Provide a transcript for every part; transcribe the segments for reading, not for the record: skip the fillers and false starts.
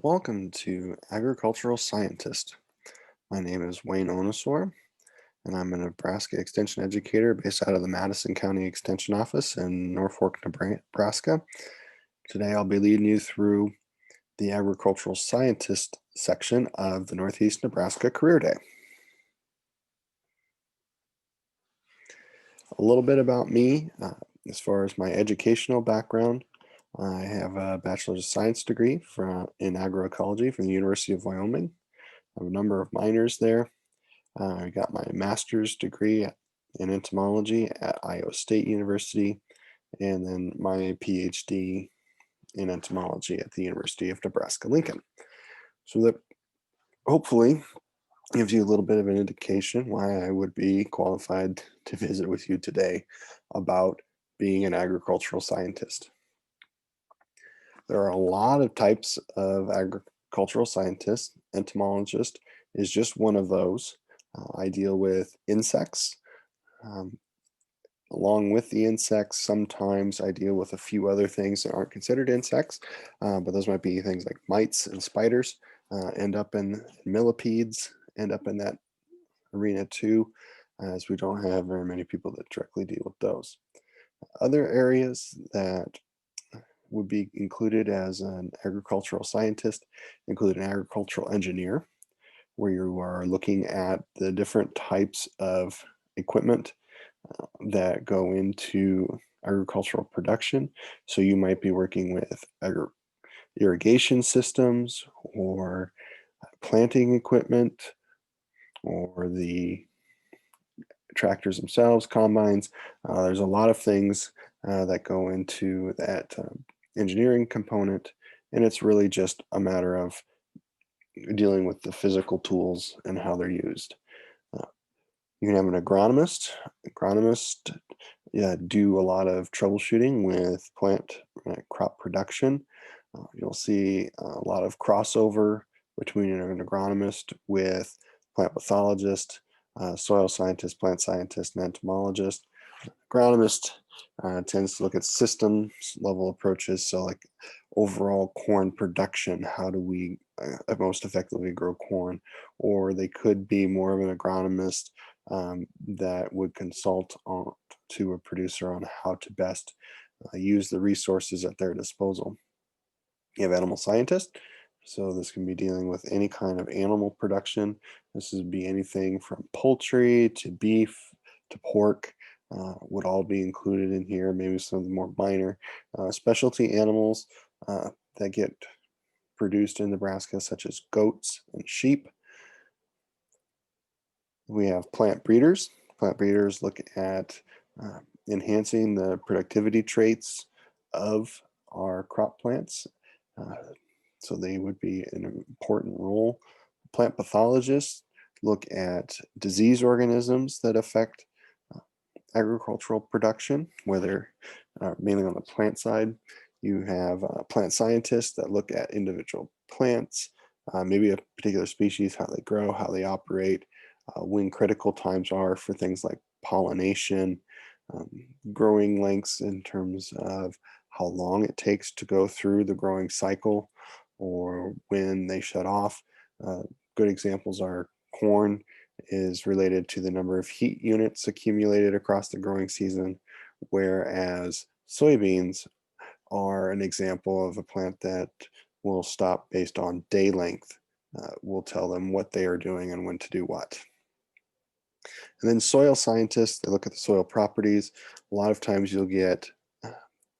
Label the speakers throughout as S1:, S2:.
S1: Welcome to Agricultural Scientist. My name is Wayne Ohnesorg, and I'm a Nebraska Extension educator based out of the Madison County Extension Office in Norfolk, Nebraska. Today I'll be leading you through the Agricultural Scientist section of the Northeast Nebraska Career Day. A little bit about me as far as my educational background. I have a Bachelor's of Science degree in agroecology from the University of Wyoming. I have a number of minors there. I got my master's degree in entomology at Iowa State University, and then my PhD in entomology at the University of Nebraska-Lincoln. So that hopefully gives you a little bit of an indication why I would be qualified to visit with you today about being an agricultural scientist. There are a lot of types of agricultural scientists. Entomologist is just one of those. I deal with insects. Um, Along with the insects, sometimes I deal with a few other things that aren't considered insects, but those might be things like mites and spiders, end up in millipedes, end up in that arena too, as we don't have very many people that directly deal with those. Other areas that would be included as an agricultural scientist include an agricultural engineer, where you are looking at the different types of equipment that go into agricultural production. So you might be working with irrigation systems or planting equipment or the tractors themselves, combines. There's a lot of things that go into that engineering component, and it's really just a matter of dealing with the physical tools and how they're used. Uh, you can have an agronomist. Agronomists do a lot of troubleshooting with plant crop production. You'll see a lot of crossover between an agronomist with plant pathologist, soil scientist, plant scientist, and entomologist. Agronomist tends to look at systems level approaches, so like overall corn production, how do we most effectively grow corn? Or they could be more of an agronomist that would consult to a producer on how to best use the resources at their disposal. You have animal scientists, so this can be dealing with any kind of animal production. This would be anything from poultry to beef to pork, would all be included in here. Maybe some of the more minor specialty animals that get produced in Nebraska, such as goats and sheep. We have plant breeders. Plant breeders look at uh, enhancing the productivity traits of our crop plants. Uh, so they would be an important role. Plant pathologists look at disease organisms that affect uh, agricultural production, whether mainly on the plant side. You have plant scientists that look at individual plants, maybe a particular species, how they grow, how they operate, when critical times are for things like pollination, um, growing lengths in terms of how long it takes to go through the growing cycle or when they shut off. Uh, Good examples are corn is related to the number of heat units accumulated across the growing season, whereas soybeans are an example of a plant that will stop based on day length. We'll tell them what they are doing and when to do what. And then soil scientists, they look at the soil properties. A lot of times you'll get,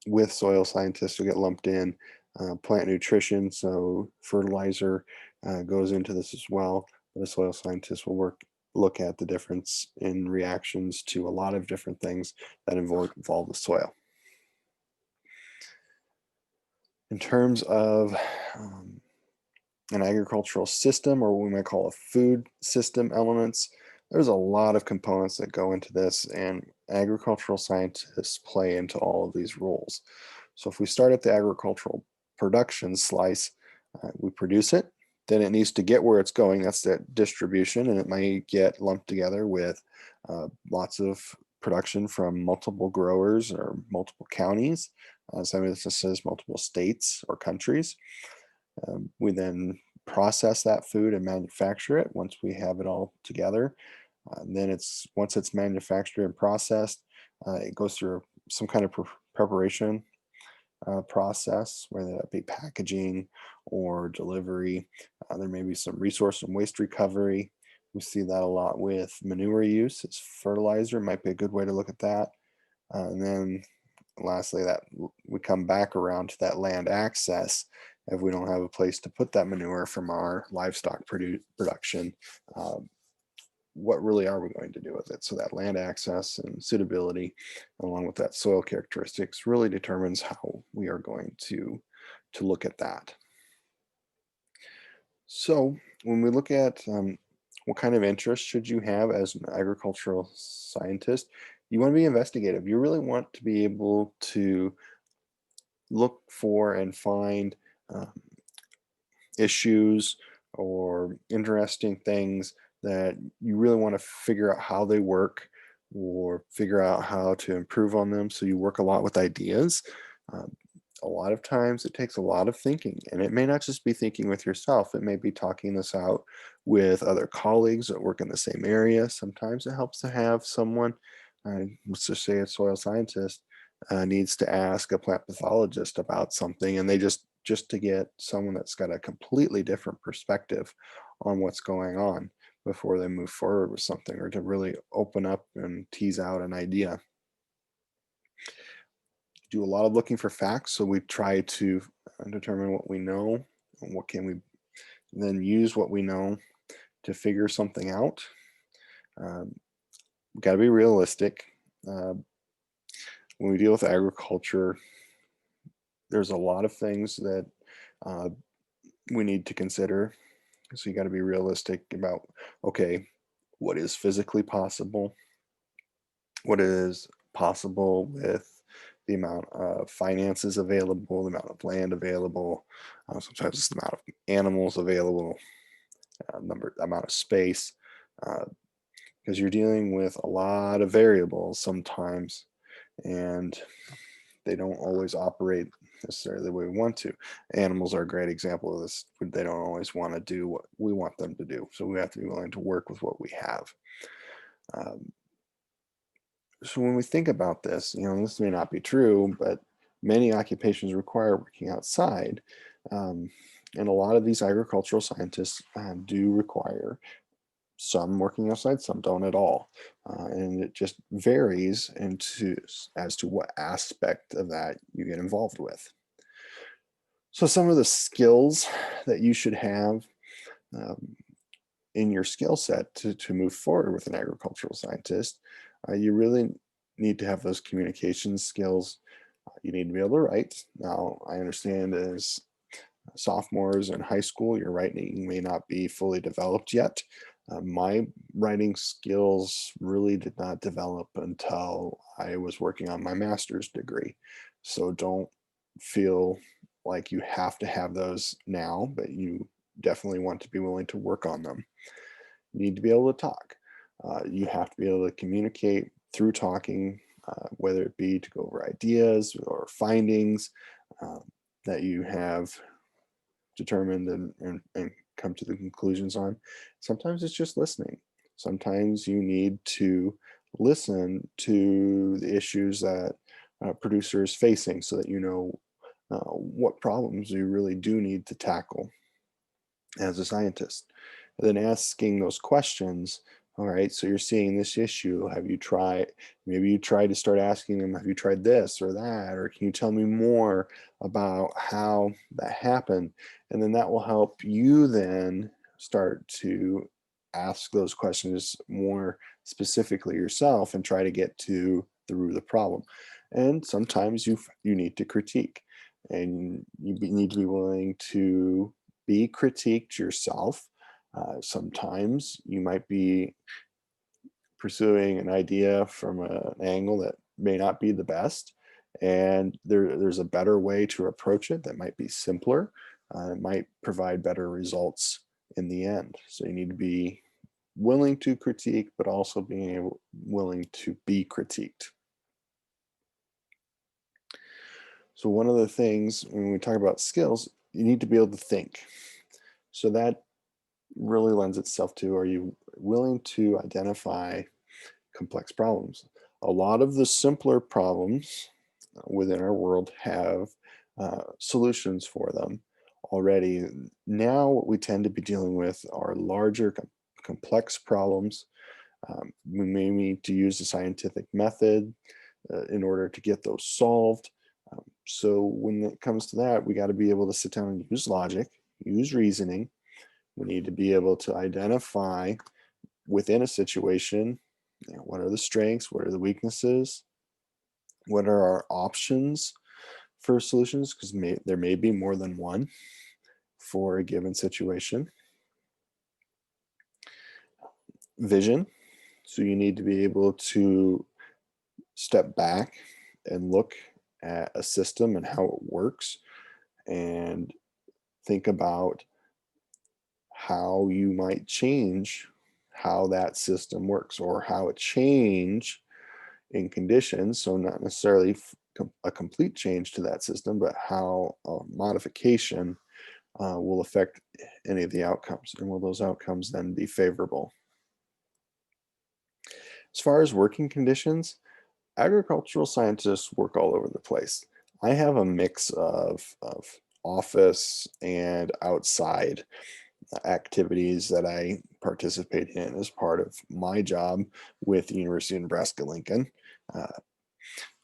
S1: with soil scientists, you'll get lumped in plant nutrition. So fertilizer goes into this as well. But a soil scientist will look at the difference in reactions to a lot of different things that involve the soil. In terms of an agricultural system, or what we might call a food system elements, there's a lot of components that go into this, and agricultural scientists play into all of these roles. So if we start at the agricultural production slice, we produce it, then it needs to get where it's going. That's that distribution, and it might get lumped together with lots of production from multiple growers or multiple counties, some instances multiple states or countries. We then process that food and manufacture it once we have it all together. And then once it's manufactured and processed, it goes through some kind of preparation process, whether that be packaging or delivery. There may be some resource and waste recovery. We see that a lot with manure use as fertilizer, might be a good way to look at that. And then lastly, we come back around to that land access. If we don't have a place to put that manure from our livestock production, uh, what really are we going to do with it? So that land access and suitability, along with that soil characteristics, really determines how we are going to look at that. So when we look at what kind of interest should you have as an agricultural scientist, you want to be investigative. You really want to be able to look for and find um, issues or interesting things that you really want to figure out how they work or figure out how to improve on them. So you work a lot with ideas. Um, a lot of times it takes a lot of thinking, and it may not just be thinking with yourself, it may be talking this out with other colleagues that work in the same area. Sometimes it helps to have someone, let's just say a soil scientist, needs to ask a plant pathologist about something, and they just to get someone that's got a completely different perspective on what's going on before they move forward with something, or to really open up and tease out an idea. Do a lot of looking for facts, so we try to determine what we know and what can we then use what we know to figure something out. Um, Got to be realistic. Uh, when we deal with agriculture, there's a lot of things that uh, we need to consider. So you got to be realistic about, okay, what is physically possible? What is possible with the amount of finances available, the amount of land available, sometimes it's the amount of animals available, amount of space, because you're dealing with a lot of variables sometimes, and they don't always operate necessarily the way we want to. Animals are a great example of this. They don't always want to do what we want them to do, so we have to be willing to work with what we have. Um, so when we think about this, this may not be true, but many occupations require working outside. Um, and a lot of these agricultural scientists do require some working outside, some don't at all. And it just varies as to what aspect of that you get involved with. So some of the skills that you should have um, in your skill set to move forward with an agricultural scientist, you really need to have those communication skills. You need to be able to write. Now, I understand as sophomores in high school, your writing may not be fully developed yet. My writing skills really did not develop until I was working on my master's degree. So don't feel like you have to have those now, but you definitely want to be willing to work on them. You need to be able to talk. You have to be able to communicate through talking, whether it be to go over ideas or findings uh, that you have determined and come to the conclusions on. Sometimes it's just listening. Sometimes you need to listen to the issues that a producer is facing so that you know what problems you really do need to tackle as a scientist. And then asking those questions. All right, so you're seeing this issue. Have you tried? Maybe you try to start asking them, have you tried this or that? Or can you tell me more about how that happened? And then that will help you then start to ask those questions more specifically yourself and try to get to the root of the problem. And sometimes you need to critique, and need to be willing to be critiqued yourself. Sometimes you might be pursuing an idea from an angle that may not be the best, and there's a better way to approach it that might be simpler. It might provide better results in the end. So you need to be willing to critique, but also willing to be critiqued. So one of the things when we talk about skills, you need to be able to think. So that really lends itself to, are you willing to identify complex problems? A lot of the simpler problems within our world have solutions for them already. Now, what we tend to be dealing with are larger, complex problems. We may need to use a scientific method in order to get those solved. So, when it comes to that, we got to be able to sit down and use logic, use reasoning. We need to be able to identify within a situation, what are the strengths, what are the weaknesses, what are our options for solutions, because there may be more than one for a given situation. Vision. So you need to be able to step back and look at a system and how it works and think about how you might change how that system works, or how it change in conditions. So not necessarily a complete change to that system, but how a modification will affect any of the outcomes, and will those outcomes then be favorable? As far as working conditions, agricultural scientists work all over the place. I have a mix of office and outside activities that I participate in as part of my job with the University of Nebraska Lincoln. Uh,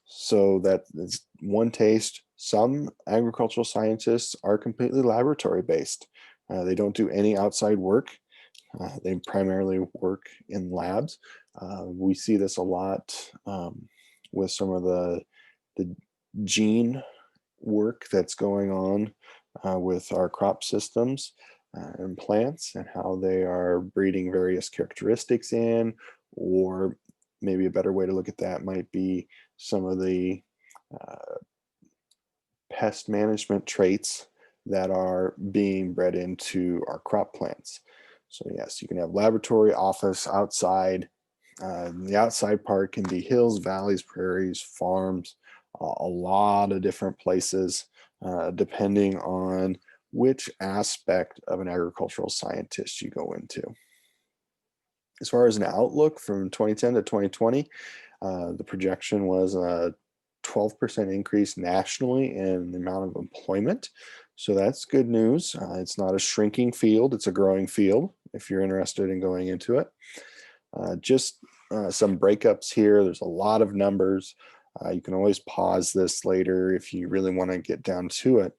S1: so that is one taste. Some agricultural scientists are completely laboratory based. They don't do any outside work. They primarily work in labs. We see this a lot with some of the gene work that's going on with our crop systems and plants, and how they are breeding various characteristics in, or maybe a better way to look at that might be some of the uh, pest management traits that are being bred into our crop plants. So yes, you can have laboratory, office, outside. The outside part can be hills, valleys, prairies, farms, a lot of different places, depending on which aspect of an agricultural scientist you go into. As far as an outlook from 2010 to 2020, the projection was a 12% increase nationally in the amount of employment. So that's good news. It's not a shrinking field, it's a growing field if you're interested in going into it. Just some breakups here. There's a lot of numbers. You can always pause this later if you really want to get down to it.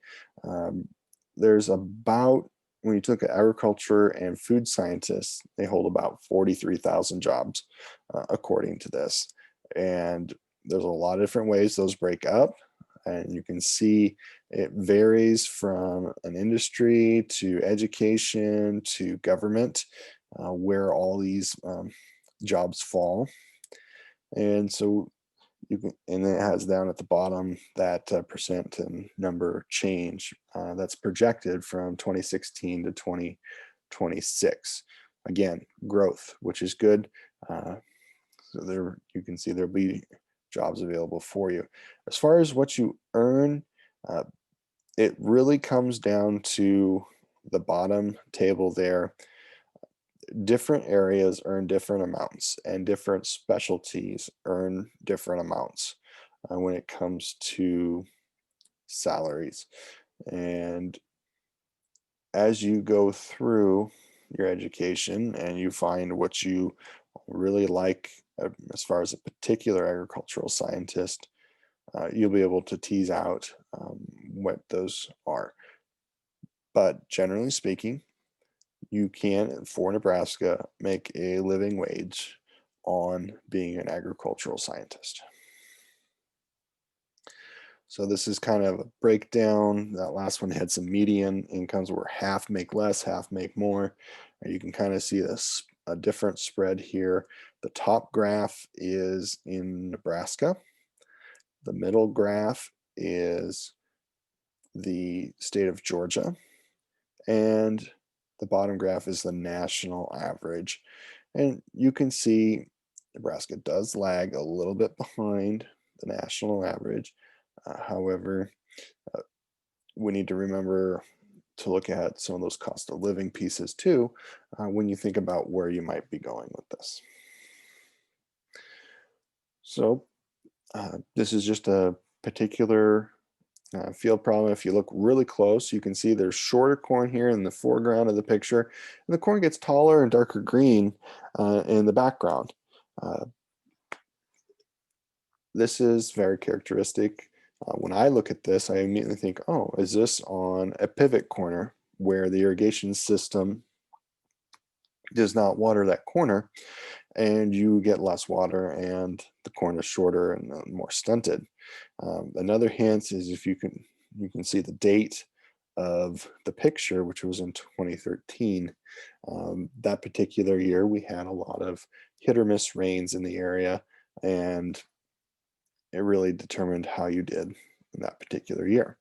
S1: Um, there's about, when you look at agriculture and food scientists, they hold about 43,000 jobs, according to this. And there's a lot of different ways those break up. And you can see it varies from an industry to education to government, where all these jobs fall. And so you can, and then it has down at the bottom that percent and number change that's projected from 2016 to 2026. Again, growth, which is good. Uh, so there you can see there'll be jobs available for you. As far as what you earn, uh, it really comes down to the bottom table there. Different areas earn different amounts, and different specialties earn different amounts when it comes to salaries. And as you go through your education and you find what you really like, as far as a particular agricultural scientist, you'll be able to tease out what those are. But generally speaking, you can, for Nebraska, make a living wage on being an agricultural scientist. So this is kind of a breakdown. That last one had some median incomes where half make less, half make more. And you can kind of see this a different spread here. The top graph is in Nebraska. The middle graph is the state of Georgia. And the bottom graph is the national average. And you can see Nebraska does lag a little bit behind the national average. However, uh, we need to remember to look at some of those cost of living pieces too when you think about where you might be going with this. So this is just a particular field problem. If you look really close, you can see there's shorter corn here in the foreground of the picture, and the corn gets taller and darker green in the background. Uh, this is very characteristic. When I look at this, I immediately think, oh, is this on a pivot corner where the irrigation system does not water that corner and you get less water and the corn is shorter and more stunted. Another hint is if you can see the date of the picture, which was in 2013. That particular year, we had a lot of hit or miss rains in the area, and it really determined how you did in that particular year.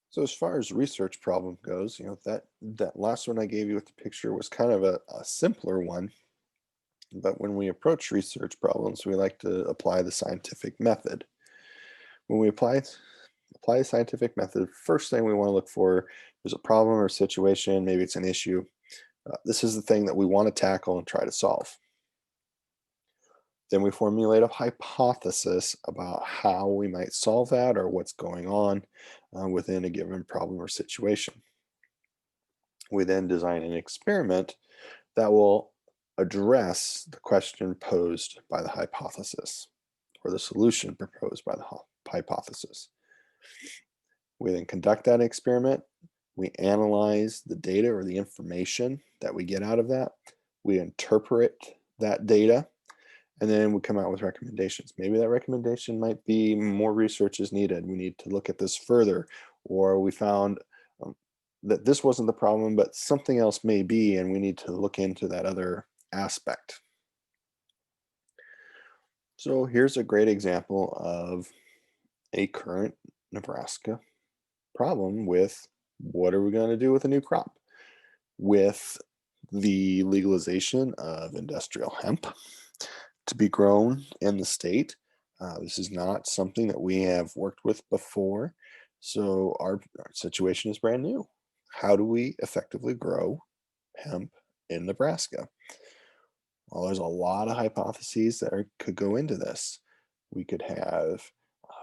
S1: So as far as research problem goes, that last one I gave you with the picture was kind of a simpler one. But when we approach research problems, we like to apply the scientific method. When we apply the scientific method, first thing we want to look for is a problem or situation, maybe it's an issue. This is the thing that we want to tackle and try to solve. Then we formulate a hypothesis about how we might solve that or what's going on within a given problem or situation. We then design an experiment that will address the question posed by the hypothesis or the solution proposed by the hypothesis. We then conduct that experiment. We analyze the data or the information that we get out of that. We interpret that data, and then we come out with recommendations. Maybe that recommendation might be more research is needed. We need to look at this further, or we found that this wasn't the problem, but something else may be, and we need to look into that other aspect. So here's a great example of a current Nebraska problem with what are we going to do with a new crop? With the legalization of industrial hemp to be grown in the state. This is not something that we have worked with before. So our situation is brand new. How do we effectively grow hemp in Nebraska? Well, there's a lot of hypotheses that could go into this. We could have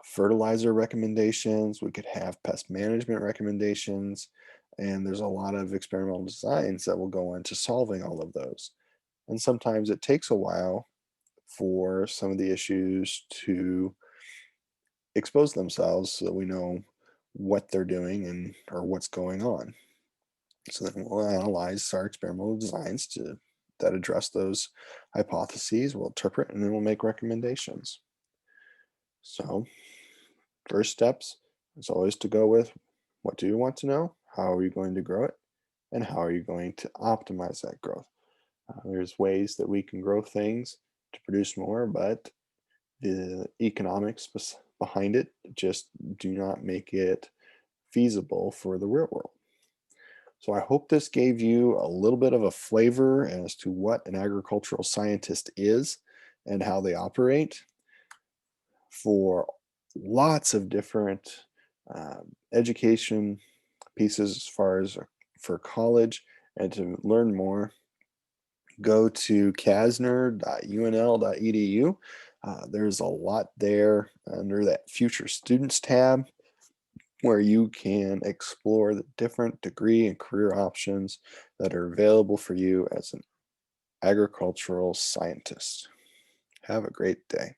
S1: fertilizer recommendations, we could have pest management recommendations, and there's a lot of experimental designs that will go into solving all of those. And sometimes it takes a while for some of the issues to expose themselves so that we know what they're doing and or what's going on. So then we'll analyze our experimental designs to that address those hypotheses, we'll interpret, and then we'll make recommendations. So first steps is always to go with what do you want to know? How are you going to grow it? And how are you going to optimize that growth? There's ways that we can grow things to produce more, but the economics behind it just do not make it feasible for the real world. So I hope this gave you a little bit of a flavor as to what an agricultural scientist is and how they operate for lots of different education pieces as far as for college. And to learn more, go to kasner.unl.edu. There's a lot there under that future students tab where you can explore the different degree and career options that are available for you as an agricultural scientist. Have a great day.